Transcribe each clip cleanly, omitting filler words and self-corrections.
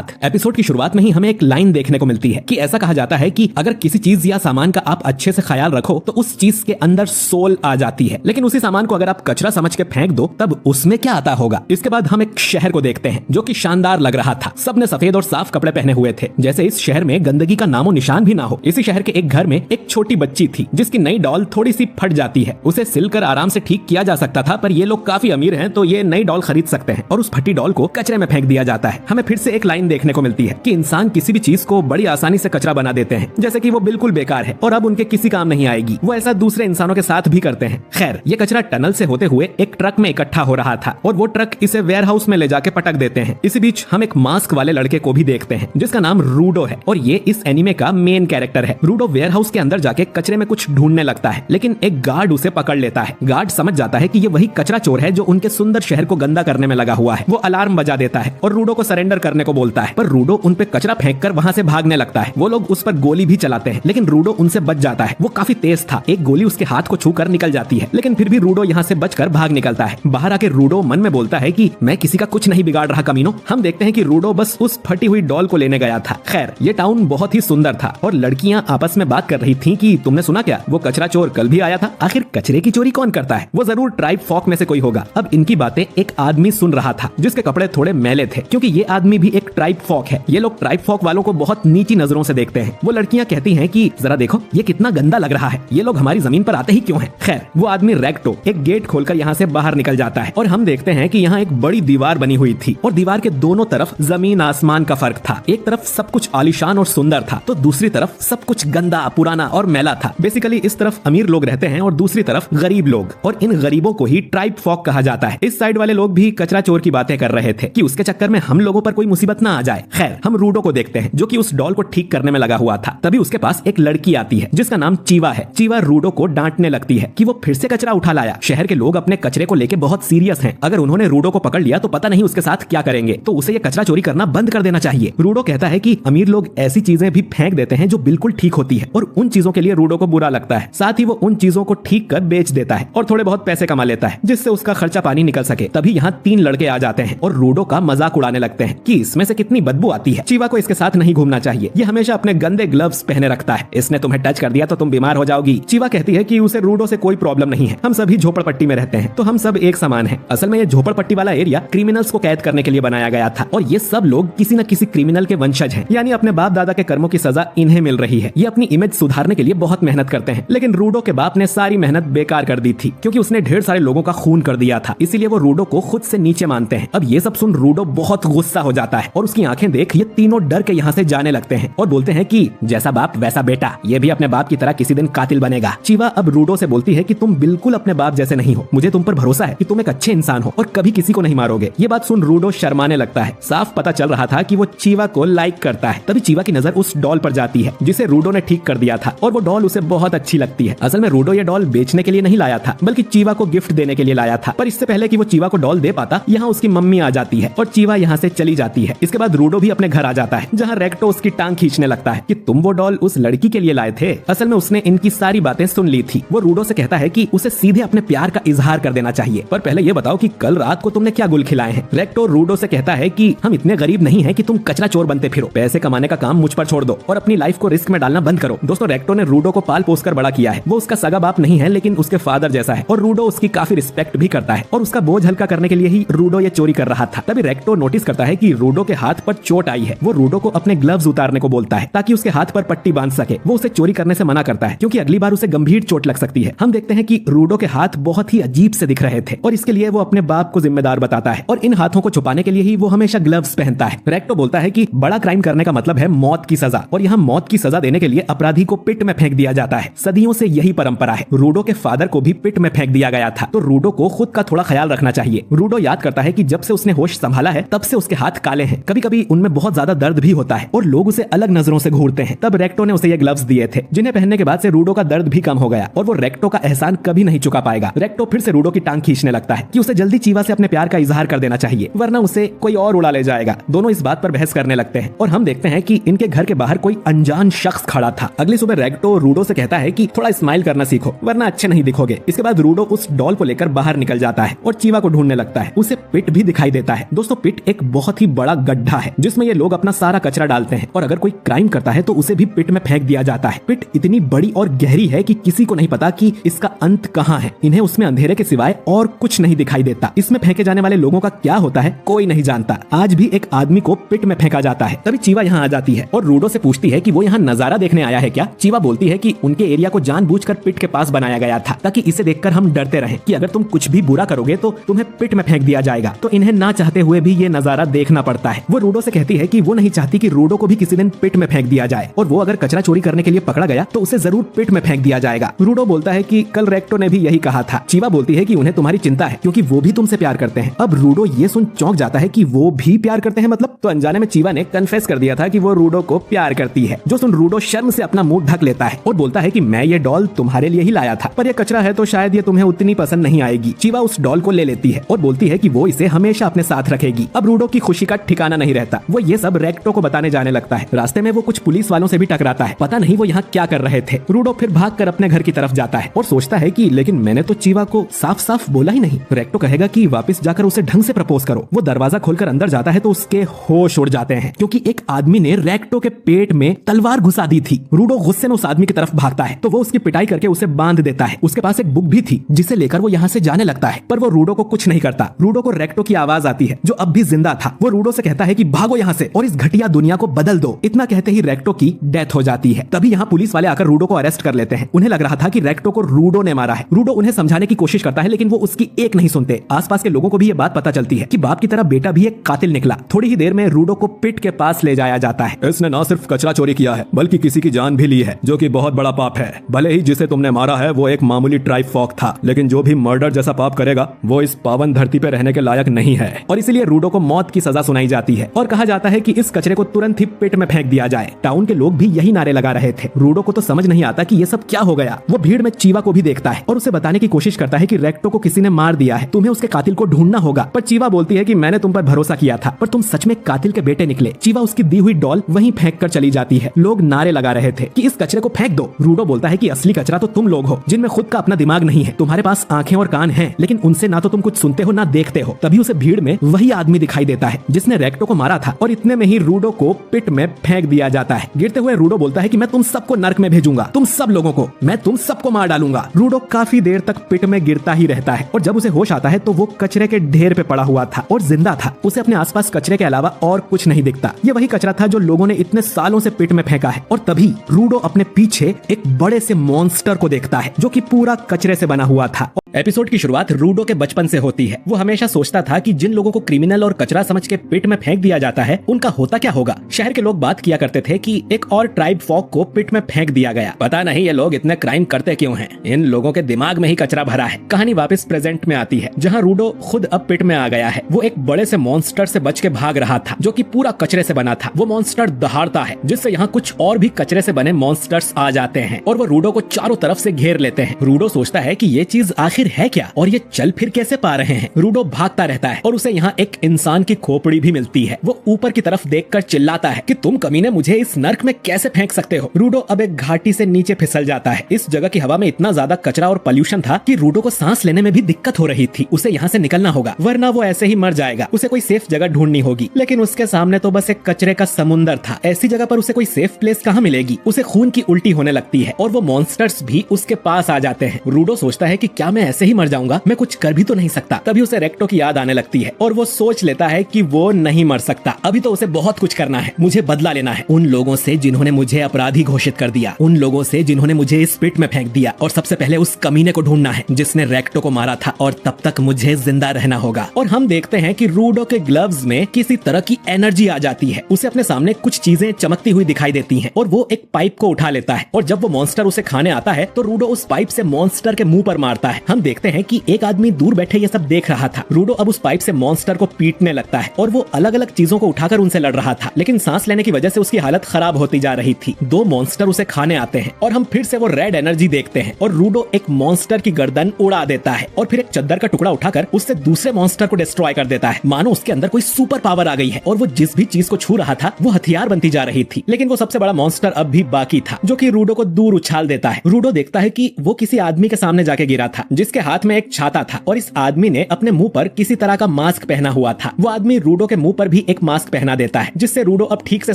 साथ। एपिसोड की शुरुआत में ही हमें एक लाइन देखने को मिलती है कि ऐसा कहा जाता है कि अगर किसी चीज या सामान का आप अच्छे से ख्याल रखो तो उस चीज के अंदर सोल आ जाती है, लेकिन उसी सामान को अगर आप कचरा समझ के फेंक दो तब उसमें क्या आता होगा। इसके बाद हम एक शहर को देखते हैं जो कि शानदार लग रहा था। सबने सफेद और साफ कपड़े पहने हुए थे, जैसे इस शहर में गंदगी का नामो निशान भी ना हो। इसी शहर के एक घर में एक छोटी बच्ची थी जिसकी नई डॉल थोड़ी सी फट जाती है। उसे सिलकर आराम से ठीक किया जा सकता था, पर ये लोग काफी अमीर हैं तो ये नई डॉल खरीद सकते हैं और उस फटी डॉल को कचरे में फेंक दिया जाता है। हमें फिर से एक लाइन देखने को मिलती है कि इंसान किसी भी चीज को बड़ी आसानी से कचरा बना देते हैं, जैसे कि वो बिल्कुल बेकार है और अब उनके किसी काम नहीं आएगी। वो ऐसा दूसरे इंसानों के साथ भी करते हैं। खैर, ये कचरा टनल से होते हुए एक ट्रक में इकट्ठा हो रहा था और वो ट्रक इसे वेयर हाउस में ले जाके पटक देते हैं। इसी बीच हम एक मास्क वाले लड़के को भी देखते हैं जिसका नाम रूडो है और ये इस एनीमे का मेन कैरेक्टर है। रूडो वेयर हाउस के अंदर जाके कचरे में कुछ ढूंढने लगता है, लेकिन एक गार्ड उसे पकड़ लेता है। गार्ड समझ जाता है कि ये वही कचरा चोर है जो उनके सुंदर शहर को गंदा करने में लगा हुआ है। वो अलार्म बजा देता है और रूडो को सरेंडर करने को बोलता है, पर रूडो उन पे कचरा फेंककर वहां से भागने लगता है। वो लोग उस पर गोली भी चलाते हैं, लेकिन रूडो उनसे बच जाता है। वो काफी तेज था, एक गोली उसके हाथ को छूकर निकल जाती है, लेकिन फिर भी रूडो यहाँ से बचकर भाग निकलता है। बाहर आके रूडो मन में बोलता है कि मैं किसी का कुछ नहीं बिगाड़ रहा कमीनो। हम देखते हैं कि रूडो बस उस फटी हुई डॉल को लेने गया था। खैर, ये टाउन बहुत ही सुंदर था और लड़कियां आपस में बात कर रही थी कि तुमने सुना क्या, वो कचरा चोर कल भी आया था। आखिर कचरे की चोरी कौन करता है? वो जरूर ट्राइब फॉक में से कोई होगा। अब इनकी बातें एक आदमी सुन रहा था जिसके कपड़े थोड़े मैले थे, क्योंकि ये आदमी भी एक ट्राइब फॉक है। ये लोग ट्राइब फॉक वालों को बहुत नीची नजरों से देखते हैं। वो लड़कियां कहती हैं कि जरा देखो ये कितना गंदा लग रहा है, ये लोग हमारी जमीन पर आते ही क्यों हैं? खैर, वो आदमी रेक्टो एक गेट खोलकर यहाँ से बाहर निकल जाता है और हम देखते हैं कि यहाँ एक बड़ी दीवार बनी हुई थी और दीवार के दोनों तरफ जमीन आसमान का फर्क था। एक तरफ सब कुछ आलीशान और सुंदर था तो दूसरी तरफ सब कुछ गंदा, पुराना और मैला था। बेसिकली इस तरफ अमीर लोग रहते हैं और दूसरी तरफ गरीब लोग, और इन गरीबों को ही ट्राइब फॉक कहा जाता है। इस साइड वाले लोग भी कचरा चोर की बातें कर रहे थे कि उसके चक्कर में हम लोगों पर कोई मुसीबत ना आ जाए। खैर, हम रूडो को देखते हैं जो कि उस डॉल को ठीक करने में लगा हुआ था। तभी उसके पास एक लड़की आती है जिसका नाम चीवा है। चीवा रूडो को डांटने लगती है कि वो फिर से कचरा उठा लाया। शहर के लोग अपने कचरे को लेके बहुत सीरियस हैं। अगर उन्होंने रूडो को पकड़ लिया तो पता नहीं उसके साथ क्या करेंगे, तो उसे ये कचरा चोरी करना बंद कर देना चाहिए। रूडो कहता है कि अमीर लोग ऐसी चीजें भी फेंक देते हैं जो बिल्कुल ठीक होती है और उन चीजों के लिए रूडो को बुरा लगता है। साथ ही वो उन चीजों को ठीक कर बेच देता है और थोड़े बहुत पैसे कमा लेता है जिससे उसका खर्चा पानी निकल सके। तभी यहाँ 3 लड़के आ जाते हैं और रूडो का मजाक उड़ाने लगते हैं कि इसमें से कितनी बदबू आती है। चीवा को इसके साथ नहीं घूमना चाहिए, ये हमेशा अपने गंदे ग्लव्स पहने रखता है, इसने तुम्हें टच कर दिया तो तुम बीमार हो जाओगी। चीवा कहती है कि उसे रूडो से कोई प्रॉब्लम नहीं है, हम सभी झोपड़पट्टी में रहते हैं तो हम सब एक समान हैं। असल में ये झोपड़पट्टी वाला एरिया क्रिमिनल्स को कैद करने के लिए बनाया गया था और ये सब लोग किसी न किसी क्रिमिनल के वंशज हैं, यानी अपने बाप दादा के कर्मों की सजा इन्हें मिल रही है। ये अपनी इमेज सुधारने के लिए बहुत मेहनत करते हैं, लेकिन रूडो के बाप ने सारी मेहनत बेकार कर दी थी क्योंकि उसने ढेर सारे लोगों का खून कर दिया था। इसीलिए वो रूडो को खुद से नीचे मानते हैं। अब ये सब सुन रूडो बहुत गुस्सा हो जाता है और उसकी आंखें देख ये तीनों डर के यहाँ से जाने लगते हैं और बोलते हैं कि जैसा बाप वैसा बेटा, ये भी अपने बाप की तरह किसी दिन कातिल बनेगा। चीवा अब रूडो से बोलती है कि तुम बिल्कुल अपने बाप जैसे नहीं हो, मुझे तुम पर भरोसा है कि तुम एक अच्छे इंसान हो और कभी किसी को नहीं मारोगे। ये बात सुन रूडो शर्माने लगता है। साफ पता चल रहा था कि वो चीवा को लाइक करता है। तभी चीवा की नजर उस डॉल पर जाती है जिसे रूडो ने ठीक कर दिया था और वो डॉल उसे बहुत अच्छी लगती है। असल में रूडो ये डॉल बेचने के लिए नहीं लाया था बल्कि चीवा को गिफ्ट देने के लिए लाया था, पर इससे पहले कि वो चीवा को डॉल दे पाता यहाँ उसकी मम्मी आ जाती है और चीवा यहाँ से चली जाती है। इसके बाद रूडो भी अपने घर आ जाता है जहाँ रेक्टो उसकी टांग खींचने लगता है कि तुम वो डॉल उस लड़की के लिए लाए थे। असल में उसने इनकी सारी बातें सुन ली थी। वो रूडो से कहता है कि उसे सीधे अपने प्यार का इजहार कर देना चाहिए, पर पहले ये बताओ कि कल रात को तुमने क्या गुल खिलाए हैं। रेक्टो रूडो से कहता है कि हम इतने गरीब नहीं हैं कि तुम कचरा चोर बनते फिरो, पैसे कमाने का काम मुझ पर छोड़ दो और अपनी लाइफ को रिस्क में डालना बंद करो। दोस्तों, रेक्टो ने रूडो को पाल पोस कर बड़ा किया है। वो उसका सगा बाप नहीं है लेकिन उसके फादर जैसा है और रूडो उसकी काफी रिस्पेक्ट भी करता है और उसका बोझ हल्का करने के लिए ही रूडो ये चोरी कर रहा था। तभी रेक्टो नोटिस करता है कि रूडो के हाथ पर चोट आई है। वो रूडो को अपने ग्लव्स उतारने को बोलता है ताकि उसके हाथ पर पट्टी बांध सके। वो उसे चोरी करने से मना करता है क्योंकि अगली बार उसे गंभीर चोट लग सकती है। हम देखते हैं कि रूडो के हाथ बहुत ही अजीब से दिख रहे थे और इसके लिए वो अपने बाप को जिम्मेदार बताता है और इन हाथों को छुपाने के लिए ही वो हमेशा ग्लव्स पहनता है। रेक्टो बोलता है कि बड़ा क्राइम करने का मतलब है मौत की सजा और यहाँ मौत की सजा देने के लिए अपराधी को पिट में फेंक दिया जाता है। सदियों से यही परंपरा है। रूडो के फादर को भी पिट में फेंक दिया गया था तो रूडो को खुद का थोड़ा ख्याल रखना चाहिए। रूडो याद करता है कि जब से उसने होश संभाला है तब से उसके हाथ काले हैं, कभी कभी उनमें बहुत ज्यादा दर्द भी होता है और लोग उसे अलग नजरों से घूरते हैं। तब रेक्टो ने उसे ये ग्लव्स दिए थे जिन्हें पहनने के बाद से रूडो का दर्द भी कम हो गया और वो रेक्टो का एहसान कभी नहीं चुका पाएगा। रेक्टो फिर से रूडो की टांग खींचने लगता है कि उसे जल्दी चीवा से अपने प्यार का इजहार कर देना चाहिए वरना उसे कोई और उड़ा ले जाएगा। दोनों इस बात पर बहस करने लगते हैं और हम देखते हैं कि इनके घर के बाहर कोई अनजान शख्स खड़ा था। अगली सुबह रेक्टो रूडो से कहता है कि थोड़ा स्माइल करना सीखो वरना अच्छे नहीं दिखोगे। इसके बाद रूडो उस डॉल को लेकर बाहर निकल जाता है और चीवा को ढूंढने लगता है। उसे पिट भी दिखाई देता है। दोस्तों, पिट एक बहुत ही बड़ा गड्ढा गड्ढा है जिसमें ये लोग अपना सारा कचरा डालते हैं और अगर कोई क्राइम करता है तो उसे भी पिट में फेंक दिया जाता है। पिट इतनी बड़ी और गहरी है कि किसी को नहीं पता कि इसका अंत कहाँ है। इन्हें उसमें अंधेरे के सिवाय और कुछ नहीं दिखाई देता। इसमें फेंके जाने वाले लोगों का क्या होता है कोई नहीं जानता। आज भी एक आदमी को पिट में फेंका जाता है। तभी चीवा यहाँ आ जाती है और रूडो से पूछती है कि वो यहाँ नजारा देखने आया है क्या। चीवा बोलती है कि उनके एरिया को जानबूझकर पिट के पास बनाया गया था ताकि इसे देखकर हम डरते रहें कि अगर तुम कुछ भी बुरा करोगे तो तुम्हें पिट में फेंक दिया जाएगा। तो इन्हें ना चाहते हुए भी ये नजारा देखना पड़ता है। वो रूडो से कहती है कि वो नहीं चाहती कि रूडो को भी किसी दिन पिट में फेंक दिया जाए और वो अगर कचरा चोरी करने के लिए पकड़ा गया तो उसे जरूर पिट में फेंक दिया जाएगा। रूडो बोलता है कि कल रेक्टो ने भी यही कहा था। चीवा बोलती है कि उन्हें तुम्हारी चिंता है क्योंकि वो भी तुमसे प्यार करते हैं। अब रूडो ये सुन चौंक जाता है कि वो भी प्यार करते हैं मतलब। तो अनजाने में चीवा ने कन्फेस कर दिया था कि वो रूडो को प्यार करती है। जो सुन रूडो शर्म से अपना मुंह ढक लेता है और बोलता है कि मैं ये डॉल तुम्हारे लिए ही लाया था, पर ये कचरा है तो शायद ये तुम्हें उतनी पसंद नहीं आएगी। चीवा उस डॉल को ले लेती है और बोलती है कि वो इसे हमेशा अपने साथ रखेगी। अब रूडो की खुशी का ठिकाना नहीं रहता। वो ये सब रेक्टो को बताने जाने लगता है। रास्ते में वो कुछ पुलिस वालों से भी टकराता है। पता नहीं वो यहाँ क्या कर रहे थे। रूडो फिर भागकर अपने घर की तरफ जाता है और सोचता है कि लेकिन मैंने तो चीवा को साफ साफ बोला ही नहीं। रेक्टो कहेगा कि वापस जाकर उसे ढंग से प्रपोज करो। वो दरवाजा खोलकर अंदर जाता है तो उसके होश उड़ जाते हैं क्योंकि एक आदमी ने रेक्टो के पेट में तलवार घुसा दी थी। रूडो गुस्से में उस आदमी की तरफ भागता है तो वो उसकी पिटाई करके उसे बांध देता है। उसके पास एक बुक भी थी जिसे लेकर वो यहाँ से जाने लगता है, पर वो रूडो को कुछ नहीं करता। रूडो को रेक्टो की आवाज आती है जो अब भी जिंदा था। वो रूडो से कहता है कि भागो यहाँ से और इस घटिया दुनिया को बदल दो। इतना कहते ही रेक्टो की डेथ हो जाती है। तभी यहाँ पुलिस वाले आकर रूडो को अरेस्ट कर लेते हैं। उन्हें लग रहा था कि रेक्टो को रूडो ने मारा है। रूडो उन्हें समझाने की कोशिश करता है लेकिन वो उसकी एक नहीं सुनते। आसपास के लोगों को भी ये बात पता चलती है कि बाप की तरह बेटा भी एक कातिल निकला। थोड़ी ही देर में रूडो को पिट के पास ले जाया जाता है। इसने न सिर्फ कचरा चोरी किया है बल्कि किसी की जान भी ली है, जो कि बहुत बड़ा पाप है। भले ही जिसे तुमने मारा है वो एक मामूली ट्राइब फॉक था, लेकिन जो भी मर्डर जैसा पाप करेगा वो इस पावन धरती पे रहने के लायक नहीं है। और इसीलिए रूडो को मौत की सजा सुनाई जाती है और कहा जाता है कि इस कचरे को तुरंत ही पिट में फेंक दिया जाए। टाउन के लोग भी यही नारे लगा रहे थे। रूडो को तो समझ नहीं आता कि ये सब क्या हो गया। वो भीड़ में चीवा को भी देखता है और उसे बताने की कोशिश करता है कि रेक्टो को किसी ने मार दिया है, तुम्हें उसके कातिल को ढूंढना होगा। पर चीवा बोलती है कि मैंने तुम पर भरोसा किया था, पर तुम सच में कातिल के बेटे निकले। चीवा उसकी दी हुई डॉल वहीं फेंक कर चली जाती है। लोग नारे लगा रहे थे कि इस कचरे को फेंक दो। रूडो बोलता है कि असली कचरा तो तुम लोग हो जिनमें खुद का अपना दिमाग नहीं है। तुम्हारे पास आंखें और कान हैं, लेकिन उनसे ना तो तुम कुछ सुनते हो ना देखते हो। तभी उसे भीड़ में वही आदमी दिखाई देता है जिसने रेक्टो को मारा था और इतने में ही रूडो को पिट में फेंक दिया जाता है। गिरते हुए रूडो बोलता है कि मैं तुम सबको नर्क में भेजूंगा, तुम सब लोगों को, मैं तुम सबको मार डालूंगा। रूडो काफी देर तक पिट में गिरता ही रहता है और जब उसे होश आता है तो वो कचरे के ढेर पे पड़ा हुआ था और जिंदा था। उसे अपने आसपास कचरे के अलावा और कुछ नहीं दिखता। ये वही कचरा था जो लोगों ने इतने सालों से पिट में फेंका है। और तभी रूडो अपने पीछे एक बड़े से मॉन्स्टर को देखता है जो कि पूरा कचरे से बना हुआ था। एपिसोड की शुरुआत रूडो के बचपन से होती है। वो हमेशा सोचता था कि जिन लोगों को क्रिमिनल और कचरा समझ के पिट में फेंक दिया जाता है उनका होता क्या होगा। शहर के लोग बात किया करते थे कि एक और ट्राइब फॉक को पिट में फेंक दिया गया। पता नहीं ये लोग इतने क्राइम करते क्यों हैं। इन लोगों के दिमाग में ही कचरा भरा है। कहानी वापस प्रेजेंट में आती है जहाँ रूडो खुद अब पिट में आ गया है। वो एक बड़े से मॉन्स्टर से बच के भाग रहा था जो कि पूरा कचरे से बना था। वो मॉन्स्टर दहाड़ता है जिससे यहाँ कुछ और भी कचरे से बने मॉन्स्टर्स आ जाते हैं और वो रूडो को चारों तरफ से घेर लेते हैं। रूडो सोचता है कि ये चीज आखिर है क्या और ये चल फिर कैसे पा रहे हैं। रूडो भागता रहता है और उसे यहाँ एक इंसान की खोपड़ी भी मिलती है। वो ऊपर की तरफ देखकर चिल्लाता है कि तुम कमीने मुझे इस नर्क में कैसे फेंक सकते हो। रूडो अब एक घाटी से नीचे फिसल जाता है। इस जगह की हवा में इतना ज्यादा कचरा और पॉल्यूशन था कि रूडो को सांस लेने में भी दिक्कत हो रही थी। उसे यहाँ से निकलना होगा वरना वो ऐसे ही मर जाएगा। उसे कोई सेफ जगह ढूंढनी होगी, लेकिन उसके सामने तो बस एक कचरे का समुंदर था। ऐसी जगह पर उसे कोई सेफ प्लेस कहाँ मिलेगी। उसे खून की उल्टी होने लगती है और वो मॉन्स्टर्स भी उसके पास आ जाते हैं। रूडो सोचता है कि क्या मैं ऐसे ही मर जाऊंगा, मैं कुछ कर भी तो नहीं सकता। तभी उसे रेक्टो की याद आने लगती है और वो सोच लेता है कि वो नहीं मर सकता। अभी तो उसे बहुत कुछ करना है। मुझे बदला लेना है उन लोगों से जिन्होंने मुझे अपराधी घोषित कर दिया, उन लोगों से जिन्होंने मुझे इस पिट में फेंक दिया, और सबसे पहले उस कमीने को ढूंढना है जिसने रेक्टो को मारा था और तब तक मुझे जिंदा रहना होगा। और हम देखते हैं कि रूडो के ग्लव्स में किसी तरह की एनर्जी आ जाती है। उसे अपने सामने कुछ चीजें चमकती हुई दिखाई देती हैं और वो एक पाइप को उठा लेता है और जब वो मॉन्स्टर उसे खाने आता है तो रूडो उस पाइप से मॉन्स्टर के मुंह पर मारता है। हम देखते हैं कि एक आदमी दूर बैठे ये सब देख रहा था। रूडो अब उस पाइप से मॉन्स्टर को पीटने लगता है और वो अलग अलग चीजों को उठाकर उनसे लड़ रहा था, लेकिन सांस लेने की वजह से उसकी हालत खराब होती जा रही थी। दो मॉन्स्टर उसे खाने आते हैं और हम फिर से वो रेड एनर्जी देखते हैं और रूडो एक मॉन्स्टर की गर्दन उड़ा देता है और फिर एक चद्दर का टुकड़ा उठाकर उससे दूसरे मॉन्स्टर को डिस्ट्रॉय कर देता है। मानो उसके अंदर कोई सुपर पावर आ गई है और वो जिस भी चीज को छू रहा था वो हथियार बनती जा रही थी। लेकिन वो सबसे बड़ा मॉन्स्टर अब भी बाकी था जो कि रूडो को दूर उछाल देता है। रूडो देखता है कि वो किसी आदमी के सामने जाके गिरा था जिस इसके हाथ में एक छाता था और इस आदमी ने अपने मुंह पर किसी तरह का मास्क पहना हुआ था। वो आदमी रूडो के मुंह पर भी एक मास्क पहना देता है, जिससे रूडो अब ठीक से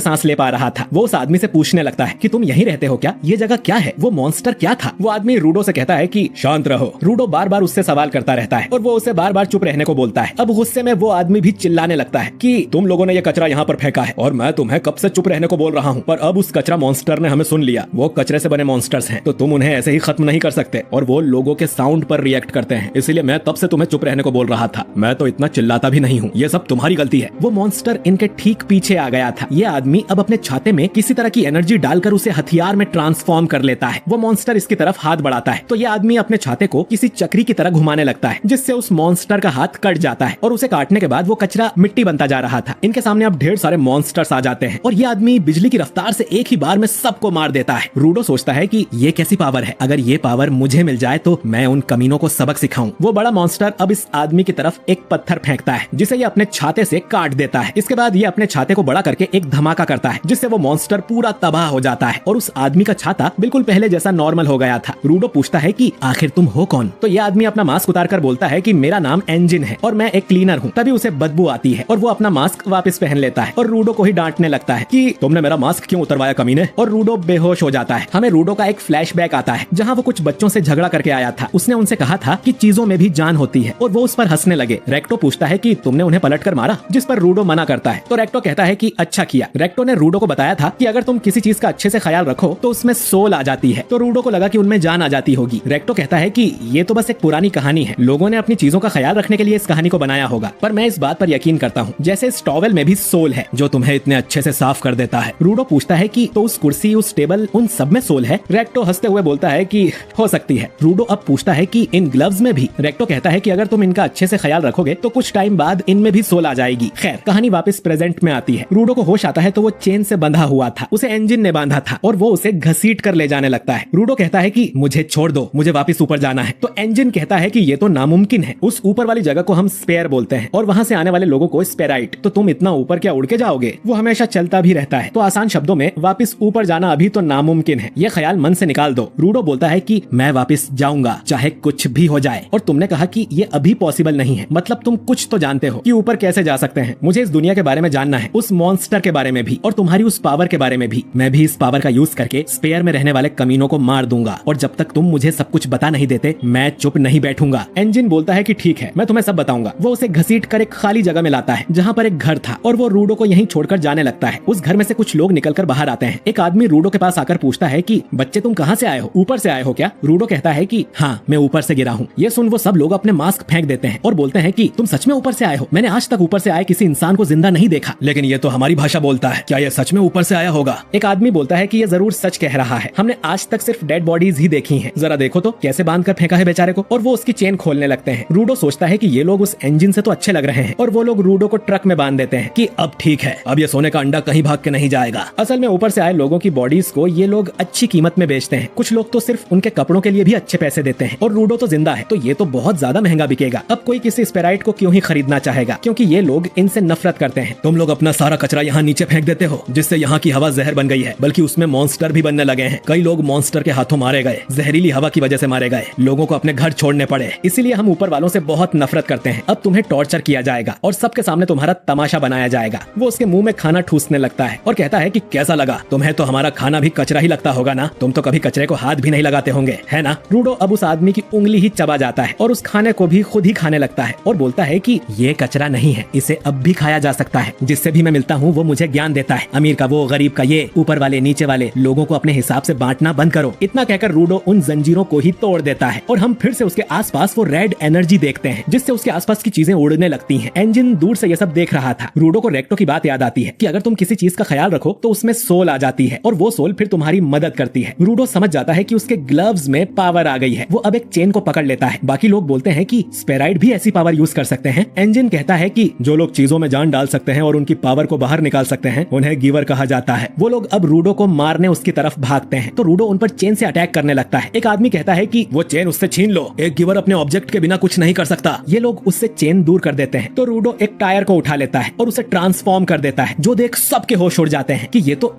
सांस ले पा रहा था। वो उस आदमी से पूछने लगता है कि तुम यहीं रहते हो क्या? ये जगह क्या है? वो मॉन्स्टर क्या था? वो आदमी रूडो से कहता है कि शांत रहो। रूडो बार बार उससे सवाल करता रहता है और वो उसे बार बार चुप रहने को बोलता है। अब गुस्से में वो आदमी भी चिल्लाने लगता है कि तुम लोगों ने ये कचरा यहाँ पर फेंका है और मैं तुम्हें कब से चुप रहने को बोल रहा हूँ, पर अब उस कचरा मॉन्स्टर ने हमें सुन लिया। वो कचरे से बने मॉन्स्टर्स हैं, तो तुम उन्हें ऐसे ही खत्म नहीं कर सकते और वो लोगों के साउंड पर रिएक्ट करते हैं, इसलिए मैं तब से तुम्हें चुप रहने को बोल रहा था। मैं तो इतना चिल्लाता भी नहीं हूँ, ये सब तुम्हारी गलती है। वो मॉन्स्टर इनके ठीक पीछे आ गया था। ये आदमी अब अपने छाते में किसी तरह की एनर्जी डालकर उसे हथियार में ट्रांसफॉर्म कर लेता है। वो मॉन्स्टर इसकी तरफ हाथ बढ़ाता है तो ये आदमी अपने छाते को किसी चक्री की तरह घुमाने लगता है, जिससे उस मॉन्स्टर का हाथ कट जाता है और उसे काटने के बाद वो कचरा मिट्टी बनता जा रहा था। इनके सामने अब ढेर सारे मॉन्स्टर्स आ जाते हैं और ये आदमी बिजली की रफ्तार से एक ही बार में सबको मार देता है। रूडो सोचता है कि ये कैसी पावर है, अगर ये पावर मुझे मिल जाए तो मैं उन कमीनों को सबक सिखाऊं। वो बड़ा मॉन्स्टर अब इस आदमी की तरफ एक पत्थर फेंकता है, जिसे ये अपने छाते से काट देता है। इसके बाद ये अपने छाते को बड़ा करके एक धमाका करता है, जिससे वो मॉन्स्टर पूरा तबाह हो जाता है और उस आदमी का छाता बिल्कुल पहले जैसा नॉर्मल हो गया था। रूडो पूछता है कि आखिर तुम हो कौन? तो ये आदमी अपना मास्क उतारकर बोलता है कि मेरा नाम एंजिन है और मैं एक क्लीनर हूँ। तभी उसे बदबू आती है और वो अपना मास्क वापस पहन लेता है और रूडो को ही डांटने लगता है कि तुमने मेरा मास्क क्यों उतरवाया कमीने। और रूडो बेहोश हो जाता है। हमें रूडो का एक फ्लैशबैक आता है जहाँ वो कुछ बच्चों से झगड़ा करके आया था। उसने उनसे कहा था कि चीजों में भी जान होती है और वो उस पर हंसने लगे। रेक्टो पूछता है कि तुमने उन्हें पलटकर मारा, जिस पर रूडो मना करता है। तो रेक्टो कहता है कि अच्छा किया। रेक्टो ने रूडो को बताया था कि अगर तुम किसी चीज का अच्छे से ख्याल रखो तो उसमें सोल आ जाती है। तो रूडो को लगा कि उनमें जान आ जाती होगी। रेक्टो कहता है कि ये तो बस एक पुरानी कहानी है, लोगों ने अपनी चीजों का ख्याल रखने के लिए इस कहानी को बनाया होगा, पर मैं इस बात पर यकीन करता हूँ जैसे इस टॉवेल में भी सोल है जो तुम्हें इतने अच्छे से साफ कर देता है। रूडो पूछता है कि तो उस कुर्सी, उस टेबल, उन सब में सोल है? रेक्टो हंसते हुए बोलता है कि हो सकती है। रूडो अब पूछता है कि इन ग्लव्स में भी? रेक्टो कहता है कि अगर तुम इनका अच्छे से ख्याल रखोगे तो कुछ टाइम बाद इनमें भी सोल आ जाएगी। खैर, कहानी वापस प्रेजेंट में आती है। रूडो को होश आता है तो वो चेन से बंधा हुआ था, उसे एंजिन ने बांधा था और वो उसे घसीट कर ले जाने लगता है। रूडो कहता है कि मुझे छोड़ दो, मुझे वापस ऊपर जाना है। तो एंजिन कहता है कि ये तो नामुमकिन है, उस ऊपर वाली जगह को हम स्पेयर बोलते हैं और वहां से आने वाले लोगों को स्पेराइट। तो तुम इतना ऊपर क्या उड़ के जाओगे? वो हमेशा चलता भी रहता है। तो आसान शब्दों में वापस ऊपर जाना अभी तो नामुमकिन है, ये ख्याल मन से निकाल दो। रूडो बोलता है कि मैं वापस जाऊंगा चाहे कुछ भी हो जाए। और तुमने कहा कि ये अभी पॉसिबल नहीं है, मतलब तुम कुछ तो जानते हो कि ऊपर कैसे जा सकते हैं। मुझे इस दुनिया के बारे में जानना है, उस मॉन्स्टर के बारे में भी और तुम्हारी उस पावर के बारे में भी। मैं भी इस पावर का यूज करके स्पेयर में रहने वाले कमीनों को मार दूंगा और जब तक तुम मुझे सब कुछ बता नहीं देते मैं चुप नहीं बैठूंगा। एंजिन बोलता है कि ठीक है, मैं तुम्हें सब बताऊंगा। वो उसे घसीट कर एक खाली जगह में लाता है जहाँ पर एक घर था और वो रूडो को यहीं छोड़कर जाने लगता है। उस घर में से कुछ लोग निकलकर बाहर आते हैं। एक आदमी रूडो के पास आकर पूछता है कि बच्चे तुम कहाँ से आए हो, ऊपर से आए हो क्या? रूडो कहता है कि हाँ, मैं ऊपर से गिरा हूँ। ये सुन वो सब लोग अपने मास्क फेंक देते हैं और बोलते हैं कि तुम सच में ऊपर से आए हो? मैंने आज तक ऊपर से आए किसी इंसान को जिंदा नहीं देखा। लेकिन ये तो हमारी भाषा बोलता है, क्या ये सच में ऊपर से आया होगा? एक आदमी बोलता है कि ये जरूर सच कह रहा है, हमने आज तक सिर्फ डेड बॉडीज ही देखी हैं। जरा देखो तो कैसे बांध कर फेंका है बेचारे को। और वो उसकी चेन खोलने लगते हैं। रूडो सोचता है कि ये लोग उस इंजन से तो अच्छे लग रहे हैं और वो लोग रूडो को ट्रक में बांध देते हैं कि अब ठीक है, अब ये सोने का अंडा कहीं भाग के नहीं जाएगा। असल में ऊपर से आए लोगों की बॉडीज को ये लोग अच्छी कीमत में बेचते हैं। कुछ लोग तो सिर्फ उनके कपड़ों के लिए भी अच्छे पैसे देते हैं और रूडो तो जिंदा है तो ये तो बहुत ज्यादा महंगा बिकेगा। अब कोई किसी स्पेराइट को क्यों ही खरीदना चाहेगा, क्योंकि ये लोग इनसे नफरत करते हैं। तुम लोग अपना सारा कचरा यहाँ नीचे फेंक देते हो जिससे यहाँ की हवा जहर बन गई है, बल्कि उसमें मॉन्स्टर भी बनने लगे हैं। कई लोग मॉन्स्टर के हाथों मारे गए, जहरीली हवा की वजह से मारे गए, लोगों को अपने घर छोड़ने पड़े। इसीलिए हम ऊपर वालों से बहुत नफरत करते हैं। अब तुम्हें टॉर्चर किया जाएगा और सबके सामने तुम्हारा तमाशा बनाया जाएगा। वो उसके मुंह में खाना ठूसने लगता है और कहता है कि कैसा लगा तुम्हें? तो हमारा खाना भी कचरा ही लगता होगा ना, तुम तो कभी कचरे को हाथ भी नहीं लगाते होंगे, है ना? रूडो अब उस आदमी की उंगली ही चबा जाता है और उस खाने को भी खुद ही खाने लगता है और बोलता है कि ये कचरा नहीं है, इसे अब भी खाया जा सकता है। जिससे भी मैं मिलता हूँ वो मुझे ज्ञान देता है, अमीर का वो, गरीब का ये, ऊपर वाले नीचे वाले, लोगों को अपने हिसाब से बांटना बंद करो। इतना कहकर रूडो उन जंजीरों को ही तोड़ देता है और हम फिर से उसके आसपास वो रेड एनर्जी देखते हैं जिससे उसके आसपास की चीजें उड़ने लगती हैं। एंजिन दूर से ये सब देख रहा था। रूडो को रेक्टो की बात याद आती है कि अगर तुम किसी चीज का ख्याल रखो तो उसमें सोल आ जाती है और वो सोल फिर तुम्हारी मदद करती है। रूडो समझ जाता है कि उसके ग्लव्स में पावर आ गई है। वो अब एक चेन को पकड़ लेता है। बाकी लोग बोलते हैं कि स्पेराइट भी ऐसी पावर यूज कर सकते हैं। एंजिन कहता है कि जो लोग चीजों में जान डाल सकते हैं और उनकी पावर को बाहर निकाल सकते हैं उन्हें गिवर कहा जाता है। वो लोग अब रूडो को मारने उसकी तरफ भागते हैं तो रूडो उन पर चेन से अटैक करने लगता है। एक आदमी कहता है कि वो चेन उससे छीन लो, एक गिवर अपने ऑब्जेक्ट के बिना कुछ नहीं कर सकता। ये लोग उससे चेन दूर कर देते हैं तो रूडो एक टायर को उठा लेता है और उसे ट्रांसफॉर्म कर देता है, जो देख सबके होश उड़ जाते हैं कि ये तो